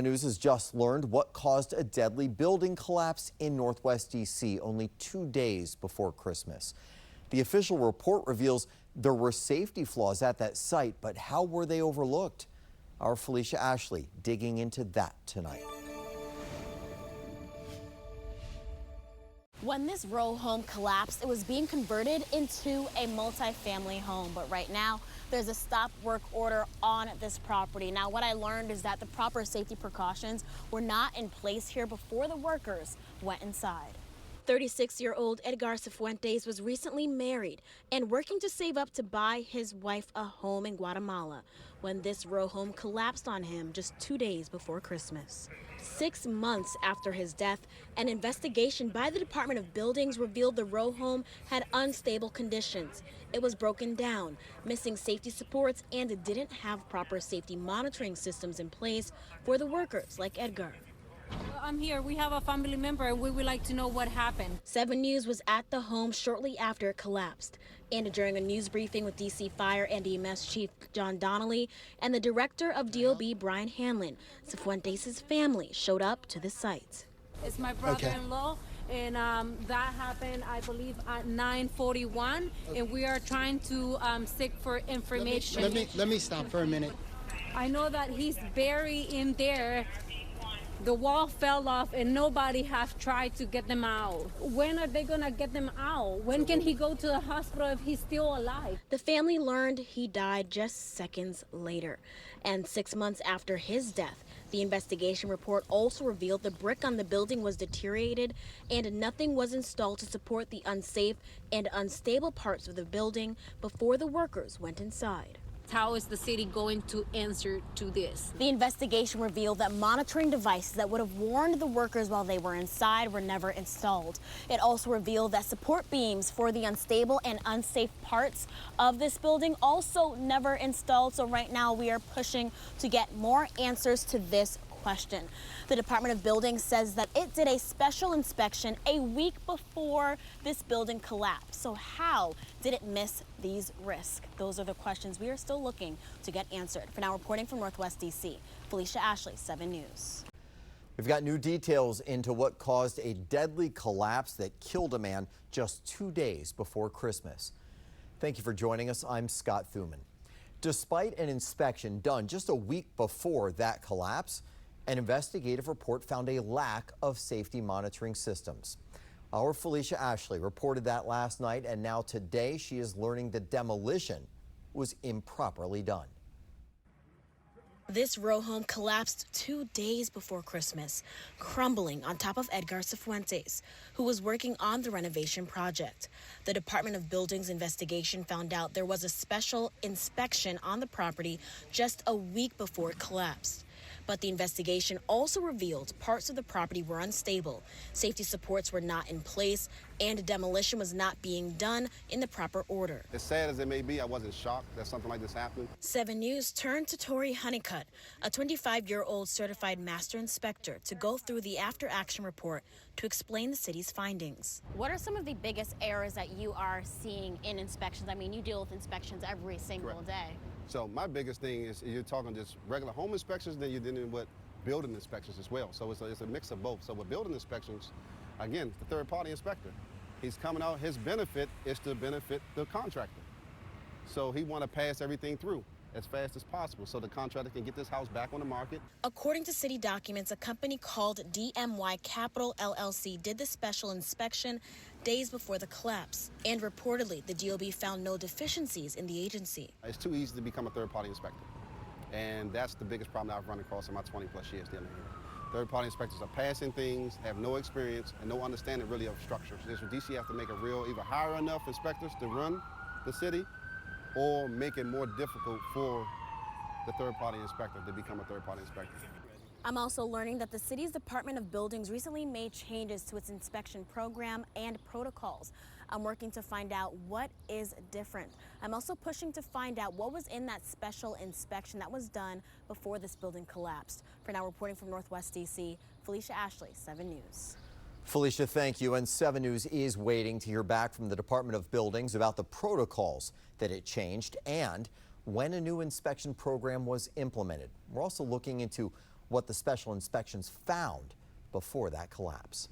News has just learned what caused a deadly building collapse in Northwest D.C. only 2 days before Christmas. The official report reveals there were safety flaws at that site, but how were they overlooked? Our Felicia Ashley digging into that tonight. When this row home collapsed, it was being converted into a multi-family home. But right now, there's a stop work order on this property. Now, what I learned is that the proper safety precautions were not in place here before the workers went inside. 36-year-old Edgar Sifuentes was recently married and working to save up to buy his wife a home in Guatemala when this row home collapsed on him just 2 days before Christmas. 6 months after his death, an investigation by the Department of Buildings revealed the row home had unstable conditions. It was broken down, missing safety supports, and it didn't have proper safety monitoring systems in place for the workers like Edgar. I'm here. We have a family member and we would like to know what happened. 7 News was at the home shortly after it collapsed. And during a news briefing with DC Fire and EMS Chief John Donnelly and the Director of DOB Brian Hanlon, Cifuentes' family showed up to the site. It's my brother-in-law, and that happened, I believe, at 9:41, and we are trying to seek for information. Let me stop for a minute. I know that he's buried in there. The wall fell off and nobody has tried to get them out. When are they gonna get them out? When can he go to the hospital if he's still alive? The family learned he died just seconds later. And 6 months after his death, the investigation report also revealed the brick on the building was deteriorated and nothing was installed to support the unsafe and unstable parts of the building before the workers went inside. How is the city going to answer to this? The investigation revealed that monitoring devices that would have warned the workers while they were inside were never installed. It also revealed that support beams for the unstable and unsafe parts of this building also never installed. So right now we are pushing to get more answers to this question. The Department of Buildings says that it did a special inspection a week before this building collapsed. So how did it miss these risks? Those are the questions we are still looking to get answered. For now, reporting from Northwest DC, Felicia Ashley, 7 News. We've got new details into what caused a deadly collapse that killed a man just 2 days before Christmas. Thank you for joining us. I'm Scott Thuman. Despite an inspection done just a week before that collapse, an investigative report found a lack of safety monitoring systems. Our Felicia Ashley reported that last night, and now today she is learning the demolition was improperly done. This row home collapsed 2 days before Christmas, crumbling on top of Edgar Sifuentes, who was working on the renovation project. The Department of Buildings investigation found out there was a special inspection on the property just a week before it collapsed. But the investigation also revealed parts of the property were unstable, safety supports were not in place, and demolition was not being done in the proper order. As sad as it may be, I wasn't shocked that something like this happened. 7 News turned to Tori Honeycutt, a 25-year-old certified master inspector, to go through the after-action report to explain the city's findings. What are some of the biggest errors that you are seeing in inspections? I mean, you deal with inspections every single day. So my biggest thing is you're talking just regular home inspections, then you're dealing with building inspections as well. So it's a mix of both. So with building inspections, again, the third-party inspector, he's coming out, his benefit is to benefit the contractor. So he want to pass everything through as fast as possible so the contractor can get this house back on the market. According to city documents, a company called DMY Capital LLC did the special inspection days before the collapse. And reportedly, the DOB found no deficiencies in the agency. It's too easy to become a third-party inspector. And that's the biggest problem I've run across in my 20-plus years dealing here. Third-party inspectors are passing things, have no experience, and no understanding really of structures. DC have to make either hire enough inspectors to run the city or make it more difficult for the third-party inspector to become a third-party inspector. I'm also learning that the city's Department of Buildings recently made changes to its inspection program and protocols. I'm working to find out what is different. I'm also pushing to find out what was in that special inspection that was done before this building collapsed. For now, reporting from Northwest DC, Felicia Ashley, 7 News. Felicia, thank you. And 7 News is waiting to hear back from the Department of Buildings about the protocols that it changed and when a new inspection program was implemented. We're also looking into what the special inspections found before that collapse.